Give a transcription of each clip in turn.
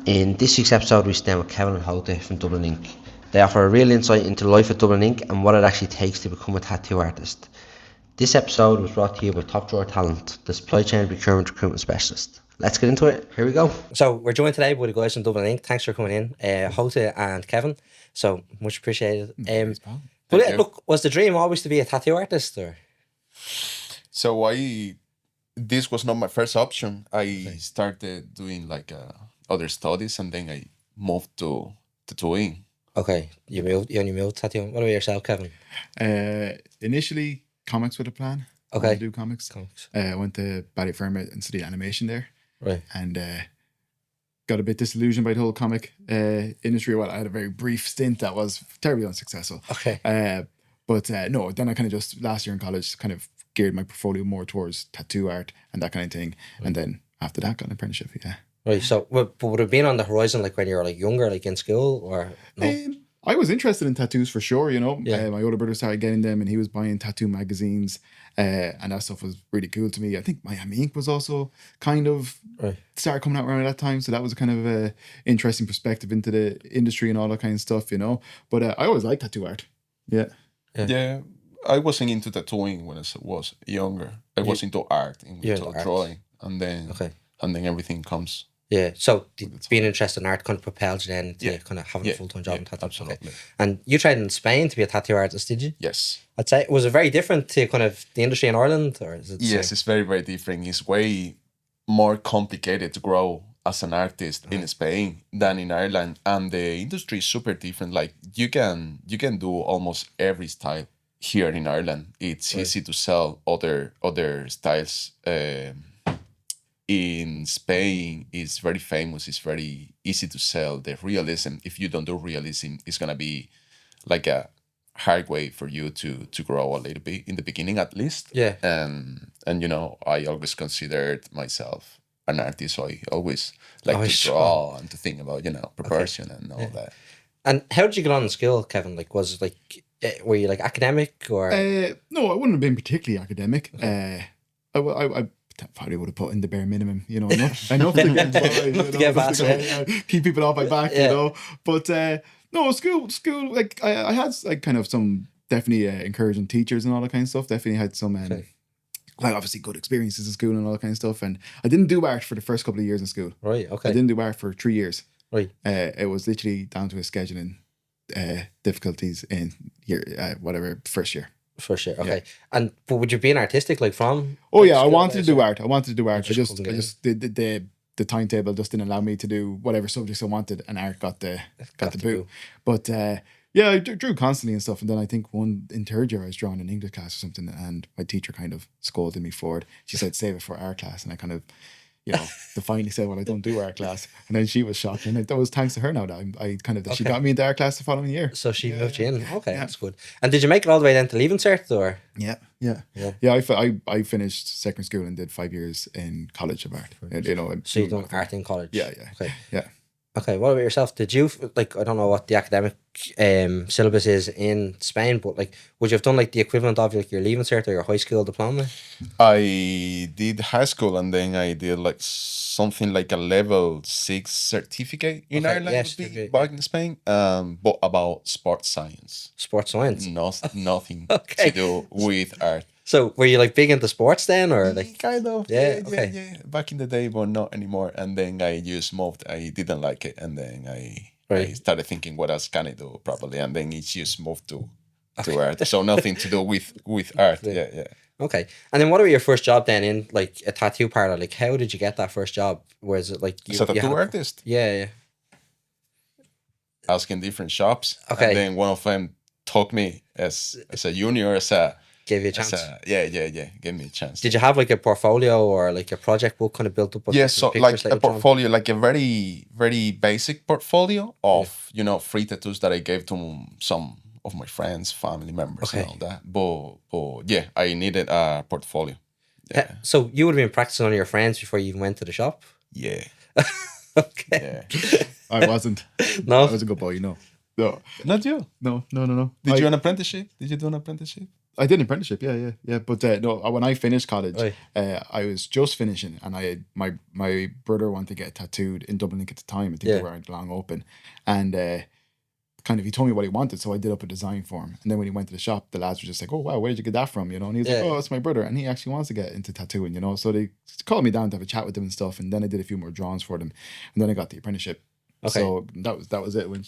In this week's episode, we sit down with Kevin and Jota from Dublin Ink. They offer a real insight into life at Dublin Ink and what it actually takes to become a tattoo artist. This episode was brought to you by top drawer talent, the Supply Chain Procurement Specialists. Let's get into it. Here we go. So we're joined today by the guys from Dublin Ink. Thanks for coming in, Jota and Kevin. So much appreciated. Look, was the dream always to be a tattoo artist, or? So this was not my first option. I started doing other studies, and then I moved to tattooing. Okay, you only moved tattooing. What about yourself, Kevin? Initially, comics with a plan. Okay. To do comics. I went to Ballyfermot and studied animation there. Right. And got a bit disillusioned by the whole comic industry. Well, I had a very brief stint that was terribly unsuccessful. Okay. But no, then I kind of just last year in college kind of geared my portfolio more towards tattoo art and that kind of thing. Right. And then after that, got an apprenticeship. Yeah. Right. So, but would it have been on the horizon like when you were like younger, like in school, or no? I was interested in tattoos for sure, you know. Yeah. My older brother started getting them and he was buying tattoo magazines and that stuff was really cool to me. I think Miami Ink was also kind of started coming out around that time. So that was kind of a interesting perspective into the industry and all that kind of stuff, you know. But I always liked tattoo art. Yeah. Yeah. I wasn't into tattooing when I was younger. I was into art, into drawing. And then everything comes. Yeah, so being interested in art kind of propelled you then to kind of having a full-time job in tattoos. Absolutely. Okay. And you tried in Spain to be a tattoo artist, did you? Yes. I'd say, was it very different to kind of the industry in Ireland? Or is it Yes, it's very, very different. It's way more complicated to grow as an artist in Spain than in Ireland. And the industry is super different. Like you can do almost every style here in Ireland. It's easy to sell other styles. In Spain, it's very famous. It's very easy to sell the realism. If you don't do realism, it's gonna be like a hard way for you to grow a little bit in the beginning, at least. Yeah. And you know, I always considered myself an artist, so I always like to draw and to think about proportion and all that. And how did you get on in school, Kevin? Like, was it like were you like academic or? No, I wouldn't have been particularly academic. I probably would have put in the bare minimum, you know, enough to get by, keep people off my back, you know. But no, school, like I had like kind of some definitely encouraging teachers and all that kind of stuff. Definitely had some like obviously good experiences in school and all that kind of stuff. And I didn't do art for the first couple of years in school. Right. Okay. I didn't do art for 3 years. Right. It was literally down to a scheduling difficulties in first year. For sure. Okay. Yeah. But would you be an artistic like from? Oh yeah, I wanted to do art. I just the timetable just didn't allow me to do whatever subjects I wanted, and art got the boot. But yeah, I drew constantly and stuff. And then I think in third year I was drawing an English class or something, and my teacher kind of scolded me for it. She said save it for art class, and I kind of, defiantly said, well, I don't do art class. And then she was shocked. And that was thanks to her now that she got me into art class the following year. So she moved you in. Okay, that's good. And did you make it all the way then to Leaving Cert or? Yeah. I finished secondary school and did 5 years in college of art. So you done art in college? Yeah. Okay. Yeah. Okay, what about yourself? Did you, like, I don't know what the academic syllabus is in Spain, but like, would you have done like the equivalent of like your Leaving Cert or your high school diploma? I did high school and then I did like something like a level 6 certificate in Ireland, back in Spain, but about sports science. Sports science? Nothing to do with art. So were you like big into sports then, or like kind of? Yeah. Back in the day, but not anymore. And then I just moved. I didn't like it, and then I started thinking, what else can I do properly? And then it just moved to art. So nothing to do with art. Yeah. Okay. And then what about your first job then in like a tattoo parlor? Like how did you get that first job? Was it like as a tattoo artist? Yeah. Asking different shops. Okay. And then one of them took me as a junior, gave you a chance. Gave me a chance. Did you have like a portfolio or like a project book kind of built up? Yeah, so like a portfolio, like a very, very basic portfolio of, free tattoos that I gave to some of my friends, family members and all that. But yeah, I needed a portfolio. Yeah. So you would have been practicing on your friends before you even went to the shop? Yeah. Okay. Yeah. I wasn't. No? I was a good boy, No. Not you? No. Did you do an apprenticeship? I did an apprenticeship, yeah. But no, when I finished college, Right. I was just finishing, and I had my brother wanted to get tattooed in Dublin Ink at the time. I think Yeah. they weren't long open, and kind of he told me what he wanted, so I did up a design for him. And then when he went to the shop, the lads were just like, "Oh wow, where did you get that from?" You know, and he was like, Yeah. "Oh, it's my brother, and he actually wants to get into tattooing." You know, so they called me down to have a chat with them and stuff, and then I did a few more drawings for them, and then I got the apprenticeship. Okay. So that was it. Went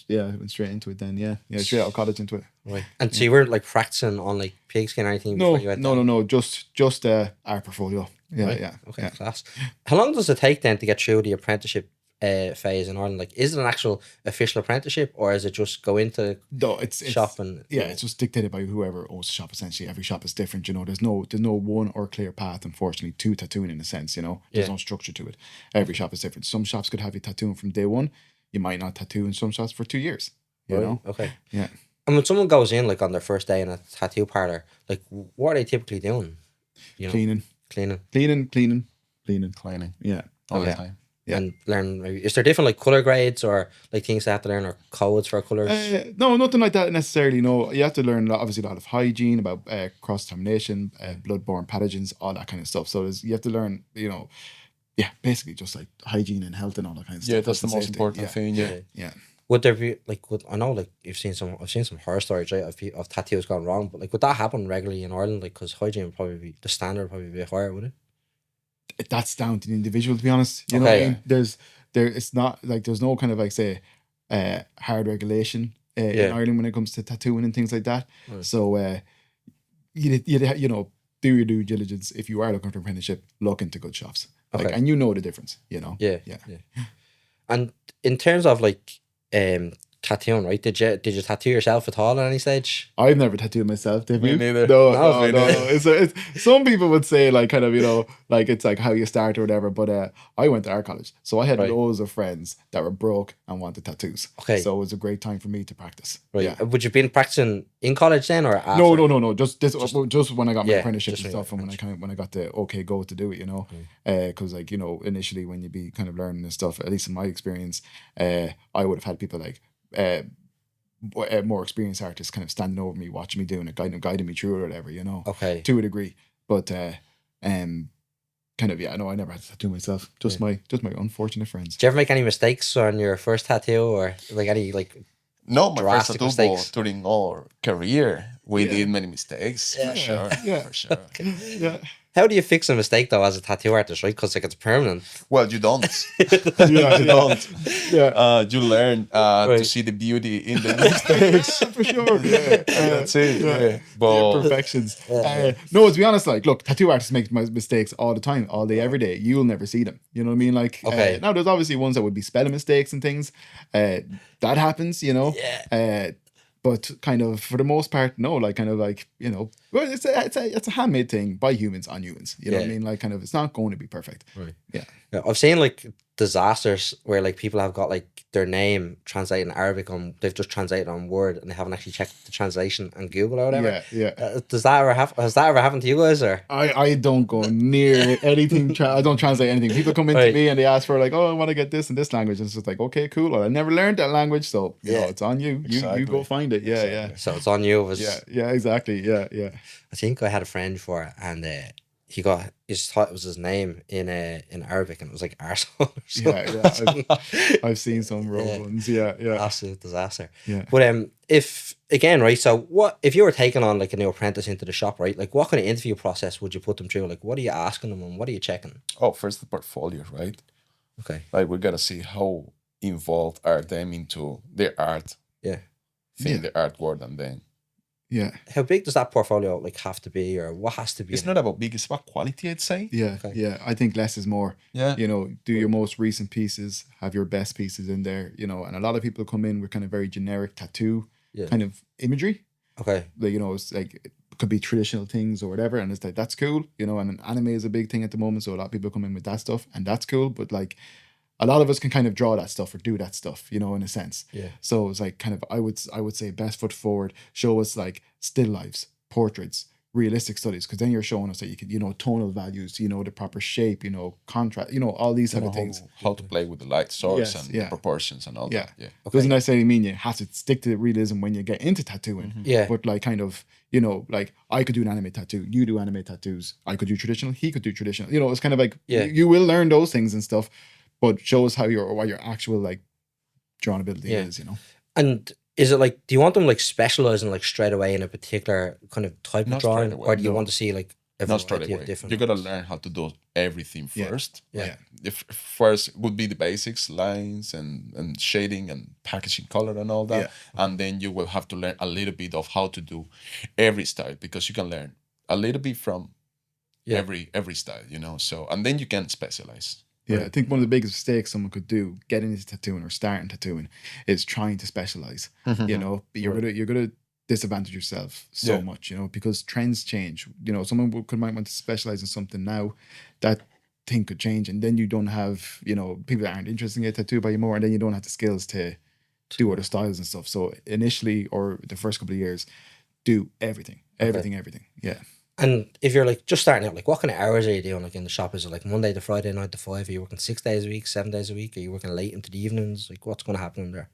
straight into it then. Yeah, straight out of college into it. Right. And so you weren't like practicing on like pigskin or anything No, before you went down? no, just our portfolio. Yeah, Right. yeah. Okay, yeah. class. How long does it take then to get through the apprenticeship phase in Ireland? Like, is it an actual official apprenticeship, or is it just go into No, it's shop and it's just dictated by whoever owns the shop. Essentially, every shop is different. You know, there's no one or clear path, unfortunately, to tattooing in a sense. You know, there's Yeah. no structure to it. Every shop is different. Some shops could have you tattooing from day one. You might not tattoo in some shops for 2 years. You Right, know, okay. yeah. And when someone goes in like on their first day in a tattoo parlor, like what are they typically doing? You know, Cleaning. Cleaning Yeah. all the Okay. time. Yeah. and learn. Is there different like color grades or like things they have to learn or codes for colors? No, nothing like that necessarily. No, you have to learn obviously a lot of hygiene, about cross contamination, bloodborne pathogens, all that kind of stuff. So you have to learn, you know, basically just like hygiene and health and all that kind of stuff. Yeah, that's the health and most safety. important thing. Yeah. Yeah. Would there be like? I know like I've seen some horror stories, right, of tattoos gone wrong. But like, would that happen regularly in Ireland? Like, because hygiene would probably be the standard, would probably be a bit higher, would it? That's down to the individual, to be honest. You know what I Okay. mean? It's not like there's no kind of like say hard regulation in Yeah. Ireland when it comes to tattooing and things like that. Right. So you know, do your due diligence. If you are looking for apprenticeship, look into good shops. Like, Okay. and you know the difference. You know. Yeah. Yeah. And in terms of like tattooing, right? Did you tattoo yourself at all at any stage? I've never tattooed myself. Have Me you? neither. No, No, no, me no. It's some people would say like kind of, you know, like it's like how you start or whatever. But I went to art college, so I had Right. loads of friends that were broke and wanted tattoos. Okay. So it was a great time for me to practice. Right. Yeah. Would you been practicing in college then or after? No. Just when I got my Yeah, apprenticeship just and when you stuff, and when I got the okay go to do it, you know, Mm. because like, you know, initially when you be kind of learning this stuff, at least in my experience, I would have had people like more experienced artists kind of standing over me, watching me doing it, guiding me through it or whatever, you know, Okay. to a degree. But kind of, yeah, no, I never had to tattoo myself. Just my unfortunate friends. Did you ever make any mistakes on your first tattoo or like any like? No, my first Drastic tattoo, mistakes. but during our career, we Yeah. did many mistakes. Yeah. For sure. Yeah. For sure. Yeah. How do you fix a mistake though as a tattoo artist, right? Because like it's permanent. Well, you don't. Yeah, you yeah. don't. Yeah. You learn to Right. see the beauty in the mistakes. For sure. That's it. Yeah. The But imperfections. No, to be honest, like, look, tattoo artists make mistakes all the time, all day, every day. You'll never see them. You know what I mean? Like, Okay. now there's obviously ones that would be spelling mistakes and things. That happens, you know. Yeah. But kind of for the most part, no. Like, kind of like, you know, well, it's a handmade thing by humans on humans. You know what I Yeah. mean? Like, kind of, it's not going to be perfect. Right. Yeah. Yeah, I've seen like disasters where like people have got like their name translated in Arabic on they've just translated on Word and they haven't actually checked the translation on Google or whatever. Yeah. Does that ever happen? Has that ever happened to you guys or? I don't go near anything. I don't translate anything. People come into Right. me and they ask for like, oh, I want to get this in this language. And it's just like, okay, cool. Well, I never learned that language, so you know, Yeah. it's on you. You Exactly. go find it. Yeah, So it's on you. It was, yeah, exactly. Yeah. I think I had a friend before and he just thought it was his name in Arabic and it was like arsehole or something. Yeah. I've seen some rogue Yeah. ones. Yeah. Absolute disaster. Yeah. But if again, right, so what if you were taking on like a new apprentice into the shop, right? Like what kind of interview process would you put them through? Like what are you asking them and what are you checking? oh, first the portfolio, right? Okay. Like we gotta see how involved are them into their art Yeah. thing, Yeah. the art world, and then Yeah. How big does that portfolio like have to be or what has to be? it's in it? not about big, it's about quality, I'd say. Yeah. Okay. Yeah. I think less is more. Yeah. You know, do your most recent pieces, have your best pieces in there, you know, and a lot of people come in with kind of very generic tattoo Yeah. kind of imagery. Okay. Like, you know, it's like it could be traditional things or whatever, and it's like that's cool, you know. And anime is a big thing at the moment, so a lot of people come in with that stuff, and that's cool. But like, a lot of us can kind of draw that stuff or do that stuff, you know, in a sense. Yeah. So it's like kind of I would say best foot forward. Show us like still lives, portraits, realistic studies, because then you're showing us that you can, tonal values, the proper shape, contrast, all these type of things. How to play with the light source Yes, and yeah. the proportions and all Yeah. that. Yeah. Doesn't necessarily mean you have to stick to realism when you get into tattooing. Yeah. But like kind of, like I could do an anime tattoo, you do anime tattoos, I could do traditional, he could do traditional. It's kind of like you will learn those things and stuff, but show us what your actual like drawing ability is, And is it like, do you want them like specializing like straight away in a particular kind of type Not of drawing, straight away, or do you no. want to see like a Not straight variety away. of different? You gotta learn how to do everything Yeah. first. Yeah. Like, if first would be the basics, lines and shading and packaging color and all that. And then you will have to learn a little bit of how to do every style, because you can learn a little bit from every style, So, and then you can specialize. Yeah, I think one of the biggest mistakes someone could do getting into tattooing or starting tattooing is trying to specialize. You're gonna disadvantage yourself so much, because trends change. Someone might want to specialize in something now, that thing could change, and then you don't have people that aren't interested in getting tattooed by you more, and then you don't have the skills to do other styles and stuff. So initially, or the first couple of years, do everything. Yeah. And if you're like just starting out, like what kind of hours are you doing like in the shop? Is it like Monday to Friday, 9 to 5? Are you working 6 days a week, 7 days a week? Are you working late into the evenings? Like what's going to happen in there?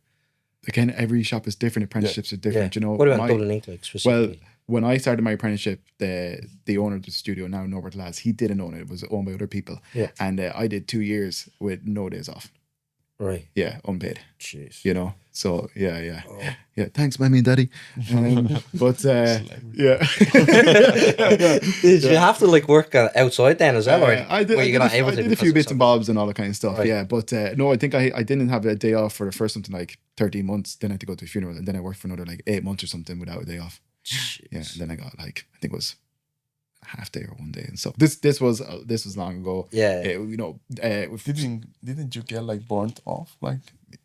Again, every shop is different. Apprenticeships are different. What about Dublin Ink like specifically? Well, when I started my apprenticeship, the owner of the studio, now Norbert Lads, he didn't own it. It was owned by other people. Yeah. And I did 2 years with no days off. Right. Yeah, unpaid. Jeez. So yeah. Oh. Yeah, thanks, mommy and daddy. But yeah. Did you have to like work outside then as well? Or I did, were you not able to? I did a because few of bits and something? bobs and all that kind of stuff. Right. Yeah, but no, I think I didn't have a day off for the first something like 13 months. Then I had to go to a funeral, and then I worked for another like 8 months or something without a day off. Jeez. Yeah, and then I got like, I think it was a half day or 1 day and stuff. This was long ago. Yeah. Didn't you get like burnt off? Like,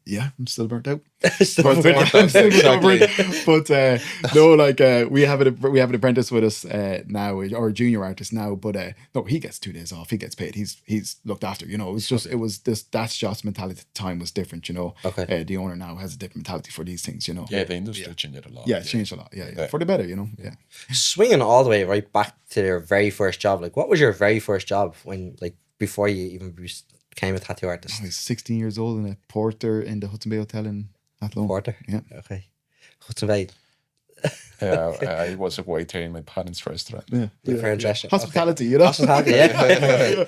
Yeah, I'm still burnt out. Still But, burnt I'm still Exactly. recovering. But no, like we have an apprentice with us now, or a junior artist now. But no, he gets 2 days off. He gets paid. He's looked after. It was this that shop's mentality at the time was different. Okay. The owner now has a different mentality for these things. yeah, the industry changed a lot. Yeah, it's changed a lot. Yeah, for the better. Yeah. Swinging all the way right back to your very first job. Like, what was your very first job when, like, before you even became a tattoo artist? I was 16 years old in a porter in the Hudson Bay Hotel in Athlone. Porter. Yeah. Okay. Hudson Bay. I was a waiter in my parents' restaurant. Yeah. Your parents' restaurant. Hospitality, Hospitality, yeah.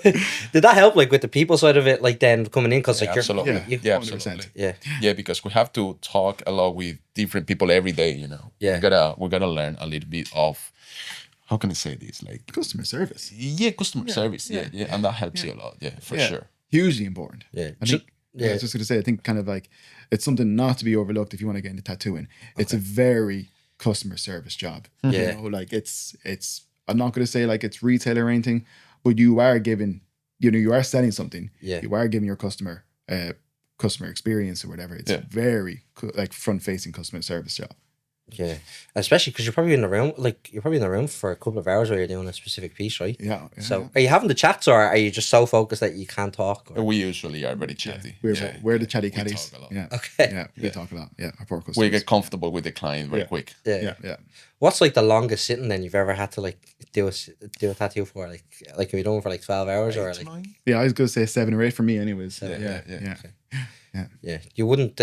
Did that help, like, with the people side of it, like, then coming in? Because, like, Yeah, you're... absolutely. Yeah, Yeah, 100%. absolutely. Yeah. Yeah, because we have to talk a lot with different people every day. Yeah. we gotta learn a little bit of, how can I say this, like Customer service. customer service. Yeah, and that helps you a lot. Yeah, for Yeah. sure. Hugely important. Yeah. I think, I was just going to say, I think kind of like it's something not to be overlooked if you want to get into tattooing. It's a very customer service job. Yeah. Like it's I'm not going to say like it's retail or anything, but you are giving, you are selling something. Yeah. You are giving your customer customer experience or whatever. It's a very like front facing customer service job. Yeah. Especially because you're probably in the room, for a couple of hours while you're doing a specific piece, right? Yeah. So, are you having the chats, or are you just so focused that you can't talk? Or? We usually are very chatty. We're the chatty we caddies. talk a lot. Yeah. Okay. Yeah. We talk a lot. Yeah. Our poor customers. We get comfortable with the client very quick. Yeah. Yeah. What's like the longest sitting then you've ever had to like do a tattoo for? Like have you done it for like 12 hours or like? Yeah. I was going to say 7 or 8 for me, anyways. Yeah. Yeah, you wouldn't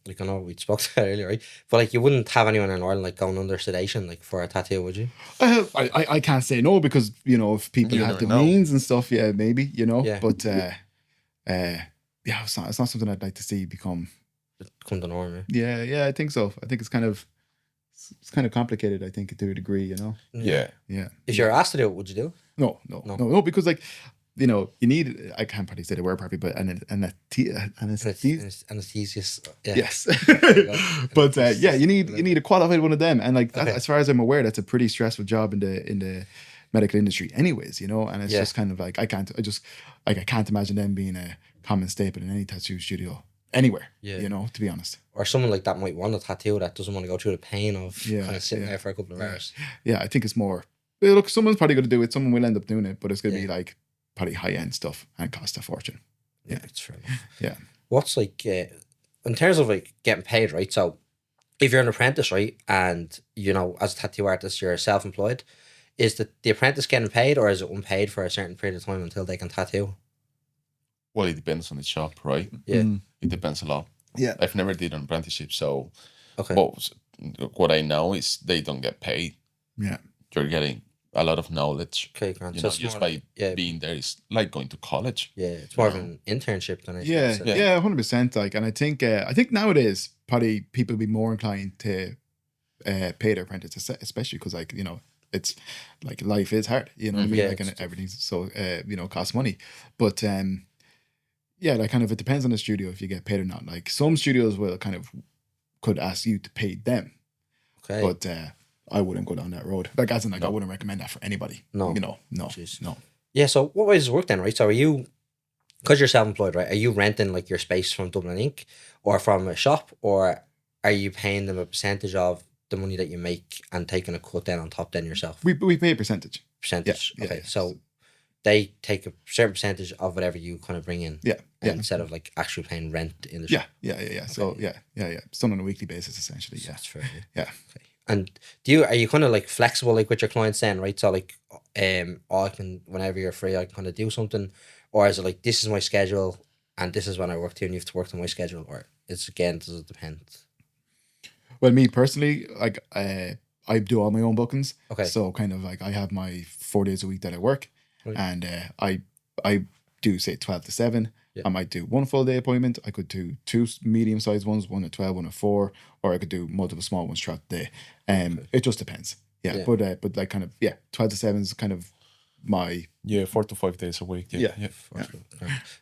like I know we spoke to that earlier, right? But like you wouldn't have anyone in Ireland like going under sedation like for a tattoo, would you? I can't say no because if people You have the never know. means and stuff, yeah, maybe Yeah. But it's not something I'd like to see become. Come to norm, yeah. Yeah, I think so. I think it's kind of complicated. I think to a degree, Yeah. Yeah. If you're asked to do it, would you do it? No, because like. You need, I can't probably say the word properly, but Anesthesiast. Yeah. Yes. But you need a qualified one of them. And like that, as far as I'm aware, that's a pretty stressful job in the medical industry anyways, and it's just kind of like I can't imagine them being a common staple in any tattoo studio anywhere. To be honest. Or someone like that might want a tattoo that doesn't want to go through the pain of kind of sitting there for a couple of hours. Yeah, I think it's more look, someone's probably gonna do it, someone will end up doing it, but it's gonna be like probably high-end stuff and cost a fortune. Yeah, it's fair enough. Yeah. What's like in terms of like getting paid, right? So if you're an apprentice, right, and as a tattoo artist you're self-employed, is the apprentice getting paid, or is it unpaid for a certain period of time until they can tattoo? Well, it depends on the shop, right? Yeah. It depends a lot. Yeah. I've never did an apprenticeship, so Okay. but what I know is they don't get paid. Yeah. You're getting a lot of knowledge. Okay, grand. You So know, it's just more by like, yeah, being there is like going to college. yeah, it's more of No. an internship than anything Yeah, else. yeah, 100%. Like, and I think nowadays probably people be more inclined to pay their apprentice, especially because like it's like life is hard. You know what I mean? Yeah, Like, and it's tough. everything's so costs money. But yeah, like kind of it depends on the studio if you get paid or not. Like some studios will could ask you to pay them, Okay. but I wouldn't go down that road. Like as in like I No. wouldn't recommend that for anybody. No. no, Jeez. no. Yeah, so what way does it work then, right? So are you, because you're self-employed, right? Are you renting like your space from Dublin Ink or from a shop, or are you paying them a percentage of the money that you make and taking a cut then on top then yourself? We pay a percentage. Percentage. Yeah, Okay, yeah. so they take a certain percentage of whatever you kind of bring in. Yeah, yeah. Instead of like actually paying rent in the Yeah, shop. yeah. So yeah. It's done on a weekly basis essentially. So Yeah, that's fair. yeah. Okay. And are you kind of like flexible like with your clients then, right? So like I can, whenever you're free, I can kind of do something, or is it like this is my schedule and this is when I work to and you have to work to my schedule, or it's again, does it depend? Well, me personally, like I do all my own bookings. Okay. So kind of like I have my 4 days a week that I work, Right. and I do say 12 to 7. Yeah. I might do one full day appointment. I could do 2 medium sized ones, one at 12, one at 4, or I could do multiple small ones throughout the day. It just depends. Yeah. Yeah. But like kind of 12 to 7 is kind of my Yeah, 4 to 5 days a week. Yeah.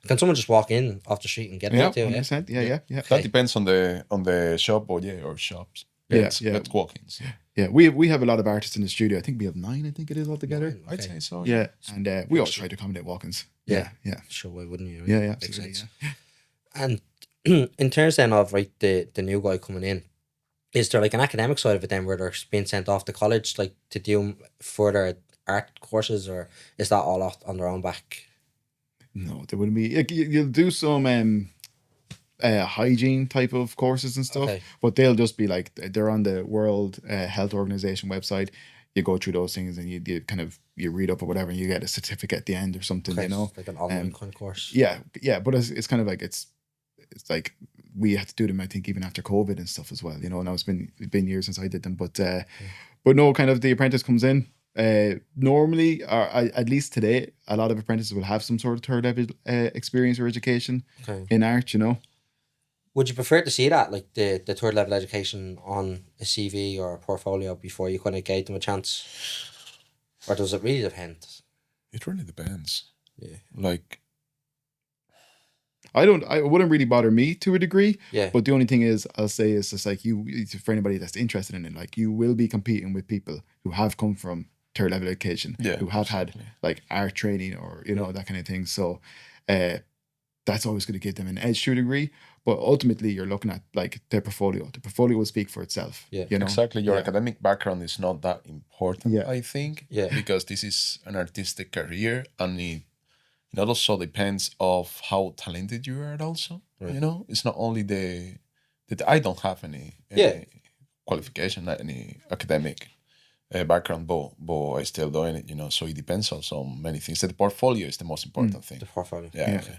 Can someone just walk in off the street and get yeah, that too? 100%. Yeah. That depends on the shop, or shops. Yeah, It's yeah. walk-ins. Yeah, we have a lot of artists in the studio. I think we have 9. I think it is altogether. Okay. I'd say so. Yeah, and we always try to accommodate walk-ins. Yeah. Yeah. Sure, why wouldn't you? Yeah, Makes absolutely. sense. And in terms then of right the new guy coming in, is there like an academic side of it then where they're being sent off to college like to do further art courses, or is that all off on their own back? No, there wouldn't be. Like, you'll do some hygiene type of courses and stuff, Okay. but they'll just be like they're on the World Health Organization website. You go through those things and you kind of you read up or whatever, and you get a certificate at the end or something. Okay, You know, like an online kind of course. yeah. But it's kind of like it's like we had to do them. I think even after COVID and stuff as well. You know, now it's been years since I did them, but no, kind of the apprentice comes in. Normally, or at least today, a lot of apprentices will have some sort of third level experience or education Okay. in art. You know. Would you prefer to see that, like the third level education on a CV or a portfolio before you kind of gave them a chance? Or does it really depend? It really depends. Yeah. Like, It wouldn't really bother me to a degree. Yeah. But the only thing is, I'll say is just like for anybody that's interested in it, like you will be competing with people who have come from third level education, Yeah, who have had like art training or that kind of thing. So, that's always going to give them an edge to a degree. But ultimately, you're looking at like their portfolio. The portfolio will speak for itself. Yeah. You know. exactly, your Yeah. academic background is not that important, Yeah. I think. Yeah. Because this is an artistic career, and it also depends of how talented you are also. Right. You know, it's not only that I don't have any qualification, any academic background, but I still doing it, so it depends also on many things. The portfolio is the most important thing. The portfolio. Yeah. Yeah. Okay.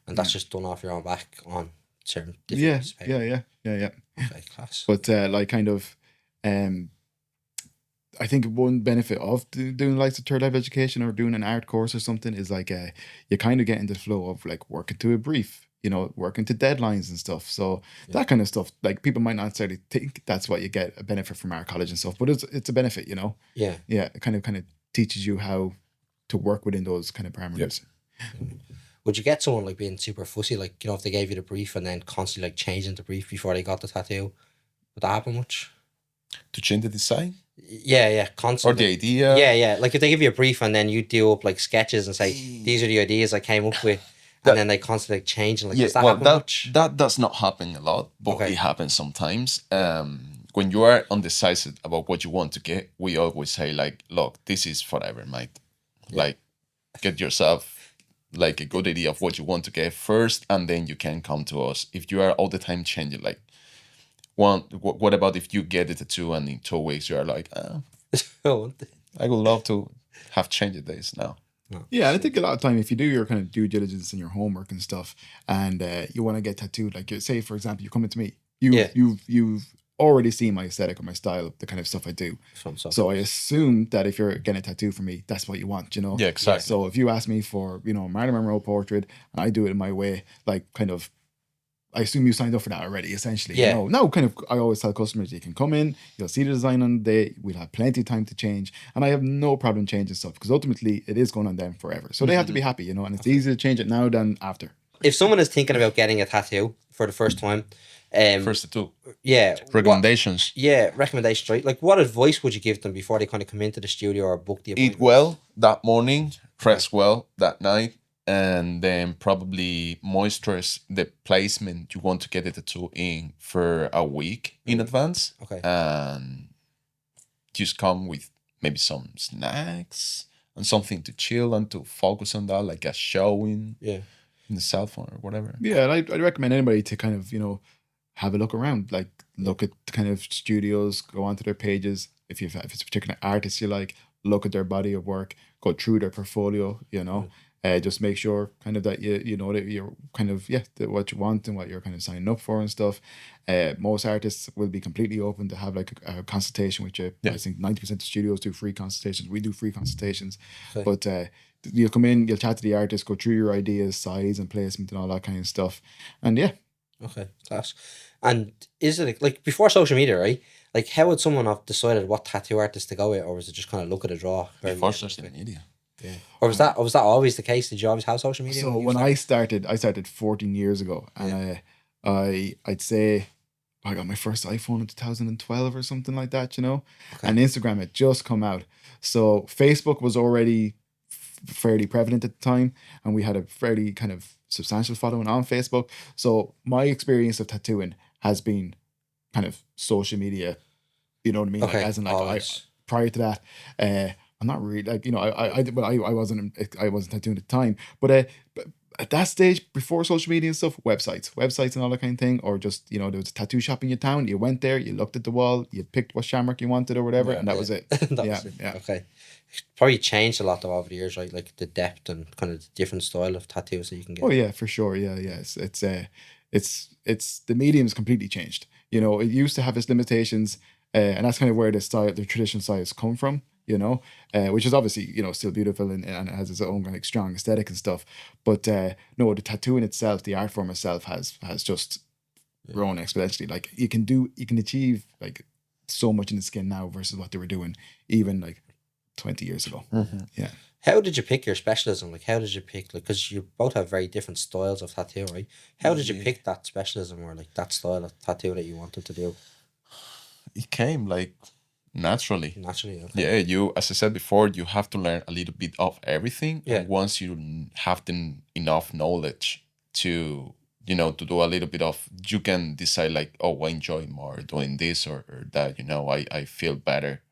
And that's just done off your own back on certain different Yeah, pieces of paper. yeah. Okay, class. But like kind of, I think one benefit of doing like the third level education or doing an art course or something is like you kind of get into the flow of like working to a brief, working to deadlines and stuff. So that kind of stuff, like people might not necessarily think that's what you get a benefit from art college and stuff, but it's a benefit, Yeah. Yeah, it kind of teaches you how to work within those kind of parameters. Would you get someone like being super fussy, like, if they gave you the brief and then constantly like changing the brief before they got the tattoo? Would that happen much? To change the design Yeah, or constantly. the idea. Yeah. Like if they give you a brief and then you do up like sketches and say, these are the ideas I came up with, and then they constantly like change. And like, does that happen much? That does not happen a lot, but Okay. it happens sometimes. When you are undecided about what you want to get, we always say like, look, this is forever, mate. Like, get yourself like a good idea of what you want to get first, and then you can come to us. If you are all the time changing, like, what about if you get the tattoo and in 2 weeks you are like, I would love to have changed this now. Yeah, and I think a lot of time if you do your kind of due diligence and your homework and stuff, and you want to get tattooed, like say for example, you come into me, you've already seen my aesthetic or my style, the kind of stuff I do. So I assume that if you're getting a tattoo from me, that's what you want, you know? Yeah, exactly. So if you ask me for, you know, a Marilyn Monroe portrait and I do it in my way, like kind of, I assume you signed up for that already, essentially. Yeah. You know? Now, kind of, I always tell customers, you can come in, you'll see the design on the day, we'll have plenty of time to change. And I have no problem changing stuff because ultimately it is going on them forever. So they have to be happy, you know, and it's easier to change it now than after. If someone is thinking about getting a tattoo for the first time, first tattoo. Yeah. Recommendations. Recommendations, right? Like, what advice would you give them before they kind of come into the studio or book the appointment? Eat well that morning, dress well that night, and then probably moisturize the placement you want to get the tattoo in for a week in advance. Okay. And just come with maybe some snacks and something to chill and to focus on that, like a showing in the cell phone or whatever. Yeah, and I'd recommend anybody to kind of, you know, have a look around, like look at kind of studios, go onto their pages. If it's a particular artist you like, look at their body of work, go through their portfolio, you know, just make sure kind of that you know that you're kind of what you want and what you're kind of signing up for and stuff. Most artists will be completely open to have like a consultation with you. I think 90% of studios do free consultations. We do free consultations, but you'll come in, you'll chat to the artist, go through your ideas, size and placement and all that kind of stuff, and Okay, class. And is it like before social media, right? Like, how would someone have decided what tattoo artist to go with, or was it just kind of look at a draw? Before social media. Yeah. Or was that always the case? Did you always have social media? So when I started 14 years ago, and I'd say I got my first iPhone in 2012 or something like that, you know, and Instagram had just come out. So Facebook was already fairly prevalent at the time, and we had a fairly kind of substantial following on Facebook. So my experience of tattooing has been kind of social media, you know what I mean? Okay. Like, as in like prior to that, I'm not really like, you know, I wasn't tattooing at the time, but at that stage before social media and stuff, websites and all that kind of thing, or just, you know, there was a tattoo shop in your town, you went there, you looked at the wall, you picked what shamrock you wanted or whatever, and that was it. Yeah. Okay. Probably changed a lot though over the years, right? Like the depth and kind of the different style of tattoos that you can get. Oh yeah, for sure. Yeah. It's the medium's completely changed. You know, it used to have its limitations, and that's kind of where the traditional styles come from. You know, which is obviously, you know, still beautiful and it has its own like strong aesthetic and stuff. But no, the tattoo in itself, the art form itself has just grown exponentially. Like you can achieve like so much in the skin now versus what they were doing even like 20 years ago. Mm-hmm. Yeah. How did you pick your specialism? Like, how did you pick, like, because you both have very different styles of tattoo, right? How did you pick that specialism or like that style of tattoo that you wanted to do? It came like naturally. Okay. Yeah, you, as I said before, you have to learn a little bit of everything. Yeah. And once you have enough knowledge to, you know, to do a little bit of, you can decide like, oh, I enjoy more doing this or that, you know, I feel better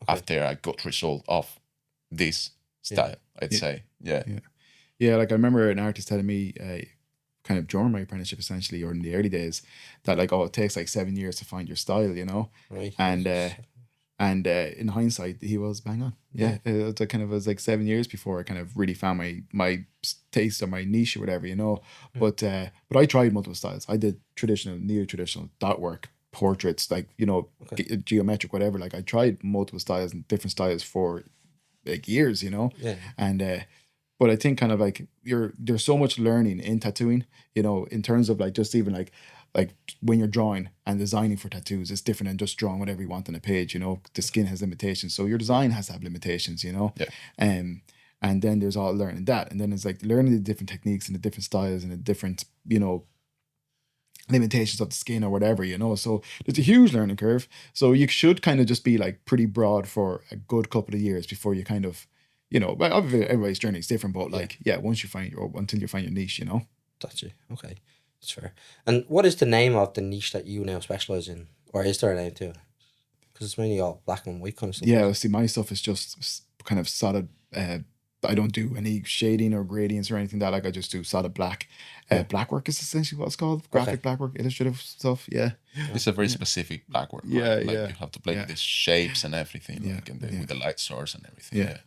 after a good result of this style, I'd say. Yeah. Like I remember an artist telling me kind of during my apprenticeship essentially, or in the early days, that like, oh, it takes like 7 years to find your style, you know? Right. And in hindsight, he was bang on. Yeah. It was like 7 years before I kind of really found my taste or my niche or whatever, you know? But I tried multiple styles. I did traditional, neo-traditional, dot work, portraits, like, you know, geometric, whatever. Like I tried multiple styles and different styles for like years, you know? Yeah. And but I think kind of like there's so much learning in tattooing, you know, in terms of like just even like when you're drawing and designing for tattoos, it's different than just drawing whatever you want on a page, you know. The skin has limitations, so your design has to have limitations, you know. And then there's all learning that, and then it's like learning the different techniques and the different styles and the different, you know, limitations of the skin or whatever, you know. So there's a huge learning curve. So you should kind of just be like pretty broad for a good couple of years before you kind of, you know, but obviously everybody's journey is different, but like, once you find until you find your niche, you know. Gotcha. Okay. That's fair. And what is the name of the niche that you now specialize in? Or is there a name to it? Because it's mainly all black and white kind of stuff. Yeah, see, my stuff is just kind of solid I don't do any shading or gradients or anything like that. Like I just do solid black. Black work is essentially what it's called. Graphic black work, illustrative stuff. Yeah. It's a very specific black work. Yeah, right? Like yeah. you have to play with the shapes and everything, like with the light source and everything.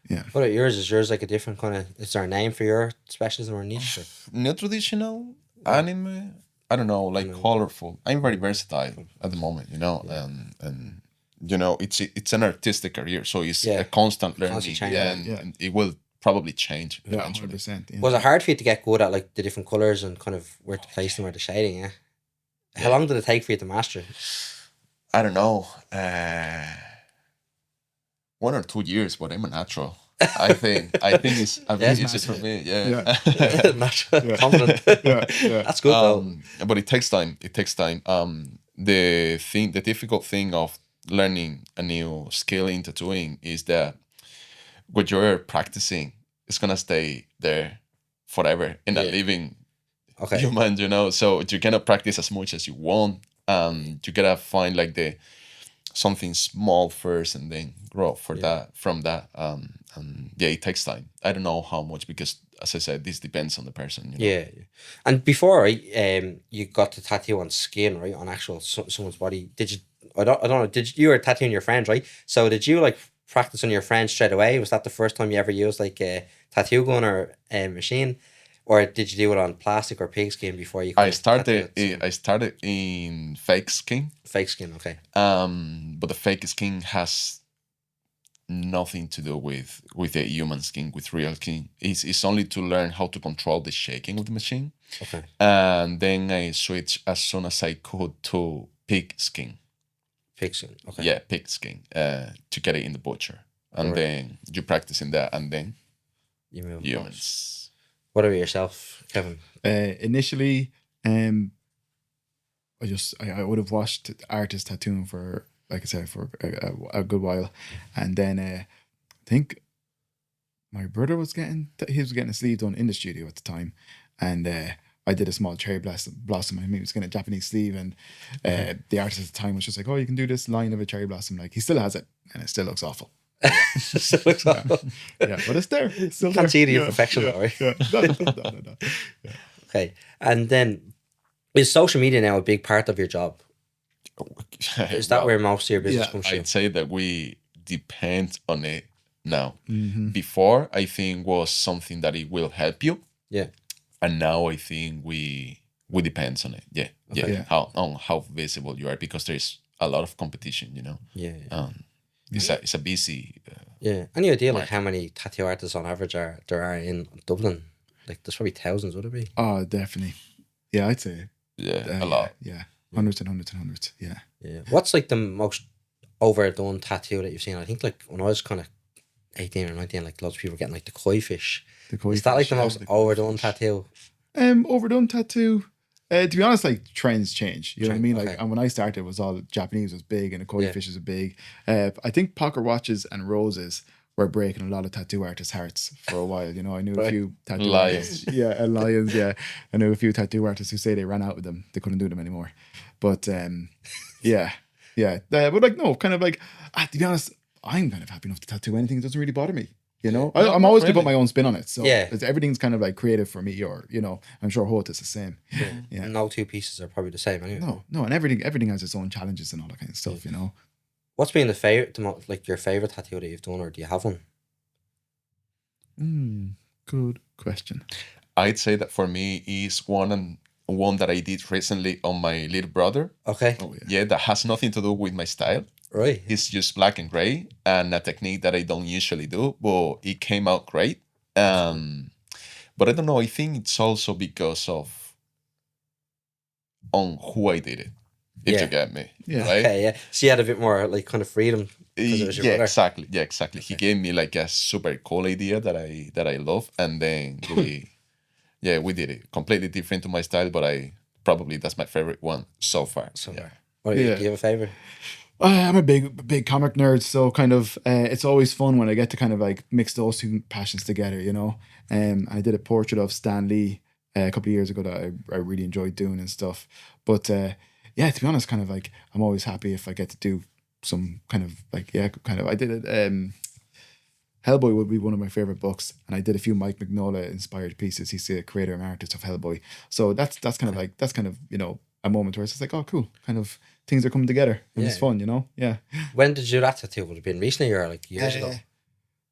Yeah. What about yours? Is yours like a different kind of? Is there a name for your specialism or niche? Not traditional anime. I don't know, like colorful. I'm very versatile at the moment, and it's an artistic career, so it's a constant learning, and it will probably change eventually. 100%. Yeah. Was it hard for you to get good at like the different colors and kind of where to place them or the shading? Yeah. How long did it take for you to master it? I don't know, 1 or 2 years, but I'm a natural. I think it's easy for me. Natural, confident. That's good though. But it takes time. The difficult thing of learning a new skill in tattooing is that what you're practicing is gonna stay there forever in a living human, so you cannot practice as much as you want. You gotta find like something small first and then grow from that. And it takes time. I don't know how much, because as I said, this depends on the person. Yeah. And before, right, you got to tattoo on skin, right, on actual someone's body. Did you? I don't know. You were tattooing your friends, right? So did you like practice on your friends straight away? Was that the first time you ever used like a tattoo gun or a machine, or did you do it on plastic or pig skin before you? I started in fake skin. Fake skin, okay. But the fake skin has nothing to do with the human skin, with real skin. It's only to learn how to control the shaking of the machine. Okay. And then I switched as soon as I could to pig skin. Pig skin, okay. Yeah, pig skin, to get it in the butcher. And then you practice in that, and then you move humans. What about yourself, Kevin? Initially, I would have watched artists tattooing for, like I said, for a good while, and then I think my brother was getting a sleeve done in the studio at the time, and I did a small cherry blossom. I mean, he was getting a Japanese sleeve, and the artist at the time was just like, "Oh, you can do this line of a cherry blossom." Like, he still has it, and it still looks awful. Still looks awful. Yeah, but it's there. It's still Can't there. see the imperfection, though, right? No. Yeah. Okay, and then is social media now a big part of your job? Is that where most of your business comes from? I'd say that we depend on it now. Mm-hmm. Before, I think was something that it will help you. Yeah. And now I think we depends on it. Yeah. Okay. Yeah. How visible you are, because there's a lot of competition, Yeah. It's a busy. Any idea like how many tattoo artists on average there are in Dublin? Like there's probably thousands, would it be? Oh, definitely. Yeah, I'd say. A lot. Yeah. Hundreds and hundreds and hundreds. Yeah. Yeah. What's like the most overdone tattoo that you've seen? I think like when I was kind of 18 or 19, like loads of people were getting like the koi fish. Is that like the most overdone tattoo? Overdone tattoo. To be honest, like trends change. You know what I mean? Like, okay. and when I started, it was all Japanese was big, and the koi fish was big. I think pocket watches and roses were breaking a lot of tattoo artists' hearts for a while. I knew a few tattoo artists. Yeah, and lions. Yeah, I knew a few tattoo artists who say they ran out of them. They couldn't do them anymore. But yeah. But like no, kind of like to be honest, I'm kind of happy enough to tattoo anything. It doesn't really bother me. I'm always going to put my own spin on it. So everything's kind of like creative for me, or I'm sure Holt is the same. Yeah. No two pieces are probably the same anyway. No, and everything has its own challenges and all that kind of stuff. What's been your favorite tattoo that you've done, or do you have one? Good question. I'd say that for me is one that I did recently on my little brother. Okay. Oh yeah, that has nothing to do with my style. Right. It's just black and gray, and a technique that I don't usually do, but it came out great. But I don't know, I think it's also because of on who I did it, if you get me. Yeah. Right? Okay, yeah. So you had a bit more like kind of freedom. Exactly. Yeah, exactly. Okay. He gave me like a super cool idea that I love, and then we did it completely different to my style, but that's my favorite one so far. Do you have a favorite? I'm a big comic nerd, so kind of it's always fun when I get to kind of like mix those two passions together, I did a portrait of Stan Lee a couple of years ago that I really enjoyed doing and stuff. But to be honest, kind of like I'm always happy if I get to do some kind of like I did it Hellboy would be one of my favorite books, and I did a few Mike Mignola inspired pieces. He's the creator and artist of Hellboy, so that's kind of you know, a moment where it's just like, oh cool, kind of things are coming together and it's fun, you know. Yeah. When did you do that tattoo? Would it have been recently or like years ago?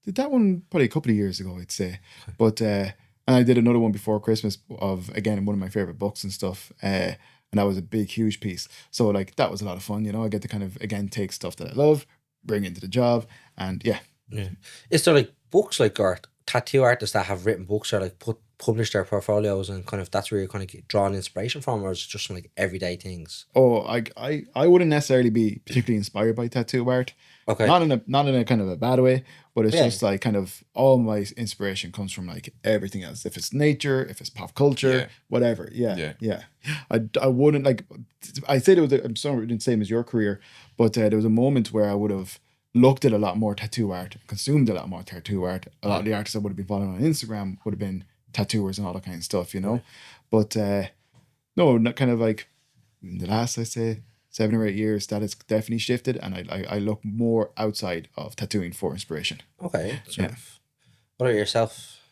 Did that one probably a couple of years ago, I'd say. But and I did another one before Christmas of, again, one of my favorite books and stuff. And that was a big, huge piece. So like that was a lot of fun, you know. I get to kind of, again, take stuff that I love, bring it into the job, and yeah. Is there like books like, or tattoo artists that have written books or like published their portfolios, and kind of that's where you're kind of drawing inspiration from, or is it just like everyday things? Oh, I wouldn't necessarily be particularly inspired by tattoo art. Okay. Not in a kind of a bad way, but it's just like kind of all my inspiration comes from like everything else. If it's nature, if it's pop culture, whatever. Yeah. I wouldn't like. I say there was. I'm sorry, it didn't same as your career, but there was a moment where I would have looked at a lot more tattoo art, consumed a lot more tattoo art. A lot of the artists I would have been following on Instagram would have been tattooers and all that kind of stuff, you know. But no, not kind of like in the last, I'd say, 7 or 8 years, that has definitely shifted, and I look more outside of tattooing for inspiration. Okay. What about yourself?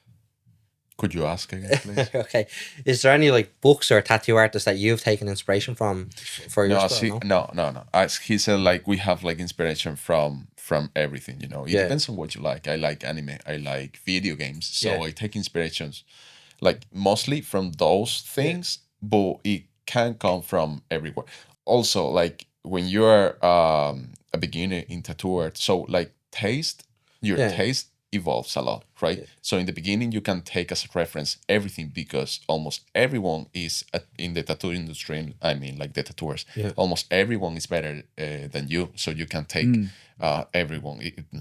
Could you ask again, please? Okay. Is there any like books or tattoo artists that you've taken inspiration from for your style? No. As he said, like we have like inspiration from everything, you know. It depends on what you like. I like anime. I like video games. So I take inspirations like mostly from those things, but it can come from everywhere. Also, like when you're a beginner in tattoo art, so like taste evolves a lot, right? So in the beginning, you can take as a reference everything, because almost everyone is in the tattoo industry. I mean, like the tattooers, almost everyone is better than you. So you can take everyone,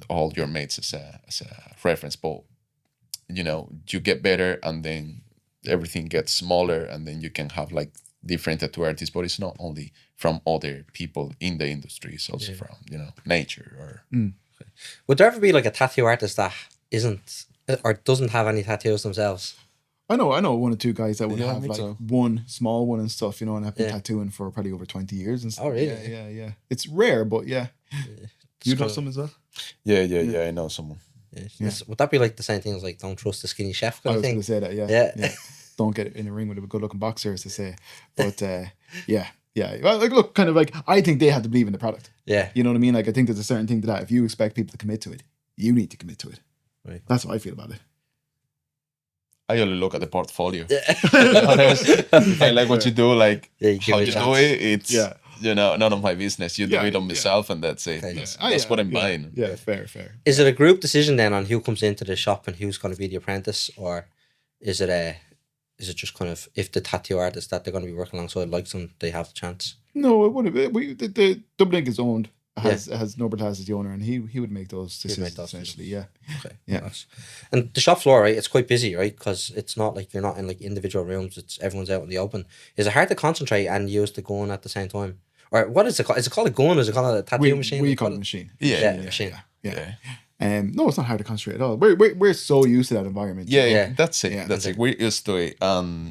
all your mates as a reference. But you know, you get better, and then everything gets smaller, and then you can have like different tattoo artists. But it's not only from other people in the industry; it's also from, you know, nature or. Would there ever be like a tattoo artist that isn't or doesn't have any tattoos themselves? I know 1 or 2 guys that would have like one small one and stuff, you know, and have been tattooing for probably over 20 years and stuff. Oh, really? Yeah. It's rare, but yeah. You know some as well? Yeah, I know someone. Would that be like the same thing as like don't trust the skinny chef kind I of was thing? going to say that, yeah. Don't get in a ring with a good-looking boxer, as they say. But yeah. Well, like, look, kind of like, I think they have to believe in the product. Yeah. You know what I mean? Like, I think there's a certain thing to that. If you expect people to commit to it, you need to commit to it. Right. That's what I feel about it. I only look at the portfolio. If I like what you do, like how you do it, it's you know, none of my business. You do it on myself, and that's it. Okay. That's what I'm buying. Yeah, fair. Is it a group decision then on who comes into the shop and who's going to be the apprentice, or is it just kind of, if the tattoo artist that they're going to be working alongside likes them, they have the chance? No, it wouldn't. The Dublin Ink is owned. Has Norbert as the owner, and he would make those decisions essentially. Yeah. Okay. Yeah. Nice. And the shop floor, right? It's quite busy, right? Because it's not like you're not in like individual rooms. It's everyone's out in the open. Is it hard to concentrate and use the gun at the same time? Or what is it called? Is it called a gun? Is it called a tattoo machine? We call it a machine. Machine. Yeah. No, it's not hard to concentrate at all. We're so used to that environment. Yeah. That's it. That's it. We're used to it.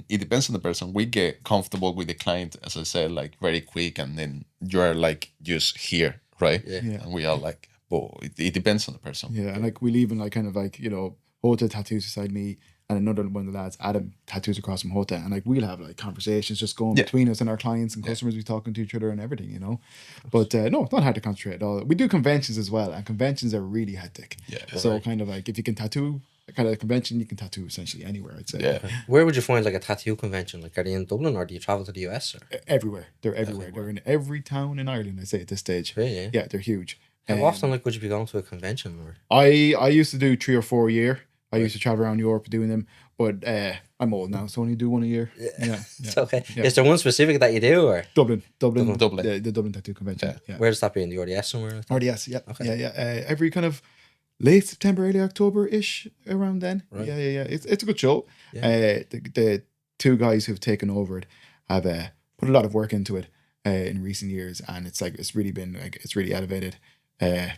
It depends on the person. We get comfortable with the client, as I said, like very quick, and then you're like just here, right? Yeah. And we are like, well, it depends on the person. Yeah, and like we'll even like kind of like, you know, Jota tattoos beside me, and another one of the lads, Adam, tattoos across from Jota, and like we'll have like conversations just going between us and our clients and customers. We talking to each other and everything, you know. But no, it's not hard to concentrate at all. We do conventions as well, and conventions are really hectic. Yeah. So kind of like if you can tattoo kind of a convention, you can tattoo essentially anywhere, I'd say. Yeah. Where would you find like a tattoo convention? Like, are they in Dublin, or do you travel to the US? Or? Everywhere. They're everywhere. They're in every town in Ireland, I say, at this stage. Really? Yeah, they're huge. How often like would you be going to a convention? Or? I used to do 3 or 4 a year. I used to travel around Europe doing them, but I'm old now, so I only do 1 a year. Yeah. It's okay. Yeah. Is there one specific that you do, or Dublin. The Dublin Dublin Tattoo Convention. Yeah. Where does that be, in the RDS somewhere? RDS, yeah. Okay. Yeah. Every kind of late September, early October-ish, around then. Right. Yeah. It's a good show. Yeah. The 2 guys who've taken over it have put a lot of work into it in recent years, and it's like it's really elevated. Yeah,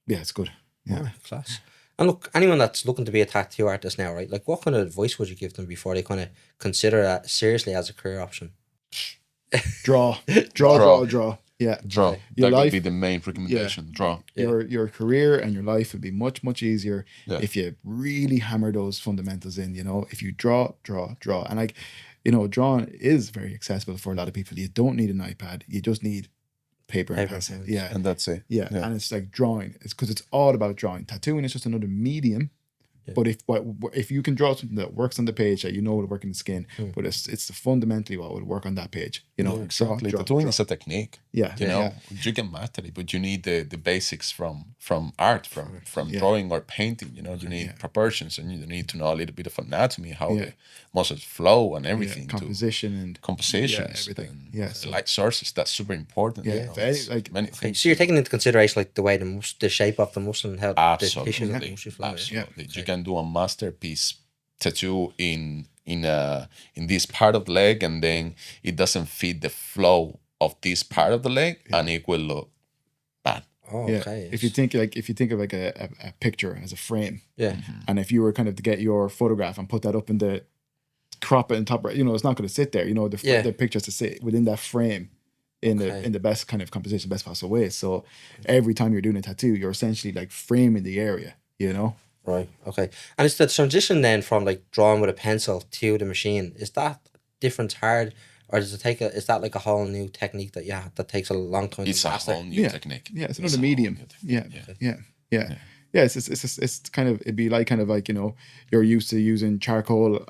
it's good. Yeah. Oh, class. And look, anyone that's looking to be a tattoo artist now, right? Like, what kind of advice would you give them before they kind of consider that seriously as a career option? Draw. Yeah. Draw. Your That life- would be the main recommendation. Draw. Your career and your life would be much easier Yeah. if you really hammer those fundamentals in. If you draw, and like, drawing is very accessible for a lot of people. You don't need an iPad. You just need paper and pencil. pens. Yeah. And that's it. Yeah, and it's like drawing. It's because it's all about drawing. Tattooing is just another medium. Yeah. But if you can draw something that works on the page that will work in the skin, but it's fundamentally what would work on that page. Exactly. Draw, Tattooing draw. is a technique. Yeah, You know, you can master it, but you need the basics from art, from drawing or painting. You need proportions, and you need to know a little bit of anatomy, how the muscles flow and everything. Composition and Compositions, everything. and Yeah, the light sources. That's super important. Yeah, it's like- many Okay, things. so you're taking into consideration like the way the shape of the muscle and how the tissues of the Absolutely, muscle flow. absolutely. You can do a masterpiece tattoo in this part of the leg, and then it doesn't fit the flow of this part of the leg, and it will look bad. Oh, Yeah. okay. If you think of like a picture as a frame, yeah, and if you were kind of to get your photograph and put that up in the crop it and top right, it's not going to sit there. The picture has to sit within that frame in the best kind of composition, best possible way. So every time you're doing a tattoo, you're essentially like framing the area. right, okay. And it's the transition then from like drawing with a pencil to the machine. Is that difference hard, or does it take is that like a whole new technique that takes a long time It's to a master? whole new technique. Yeah, it's a another whole medium. new technique. Yeah. It's kind of, it'd be like kind of like, you're used to using charcoal,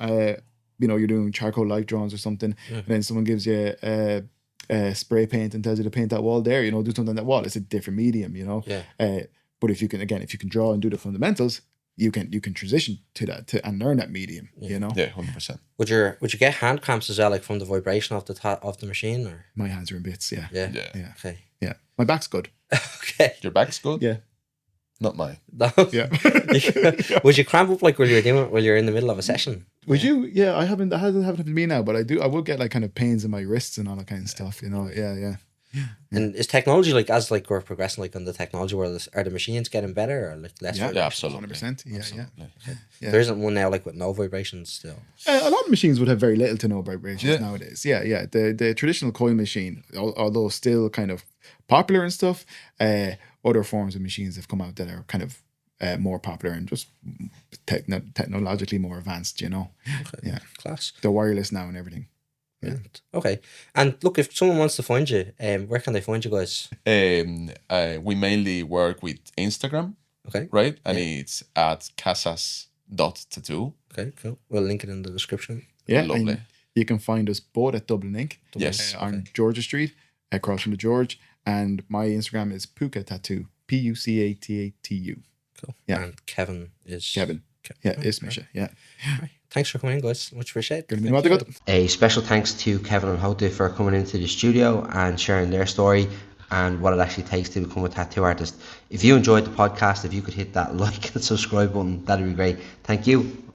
you're doing charcoal light drawings or something, and then someone gives you spray paint and tells you to paint that wall there, do something on that wall. It's a different medium, Yeah. But if you can draw and do the fundamentals, you can transition to that and learn that medium, Yeah, 100%. Would you get hand cramps as well, like from the vibration of the machine, or? My hands are in bits, yeah. Yeah. Yeah. Okay. Yeah. My back's good. Okay. Your back's good? Yeah. Not mine. No. Yeah. Would you cramp up like while you're in the middle of a session? Would you? Yeah, I haven't. That hasn't happened to me now, but I would get like kind of pains in my wrists and all that kind of stuff. Yeah. And is technology as we're progressing on the technology world? Are the machines getting better or less? Yeah. Yeah, absolutely. 100%. Yeah. Absolutely. Yeah. There isn't one now with no vibrations still. A lot of machines would have very little to no vibrations Yeah. nowadays. Yeah. The traditional coil machine, although still kind of popular and stuff, other forms of machines have come out that are kind of more popular and just technologically more advanced. Okay. Yeah. Class. They're wireless now and everything. Brilliant. Okay. And look, if someone wants to find you, where can they find you guys? We mainly work with Instagram, Okay. right? And it's at casas.tattoo. Okay, cool. We'll link it in the description. Yeah, Lovely. and you can find us both at Dublin Ink. Yes. On Georgia Street, across from the George. And my Instagram is Puka Tattoo, Pucatatu. Cool. Yeah. And Kevin is Kevin. Yeah, it's Misha. Yeah. Right. Thanks for coming in, guys. Much appreciated. Gonna be what they got. A special thanks to Kevin and Jota for coming into the studio and sharing their story and what it actually takes to become a tattoo artist. If you enjoyed the podcast, if you could hit that like and subscribe button, that'd be great. Thank you.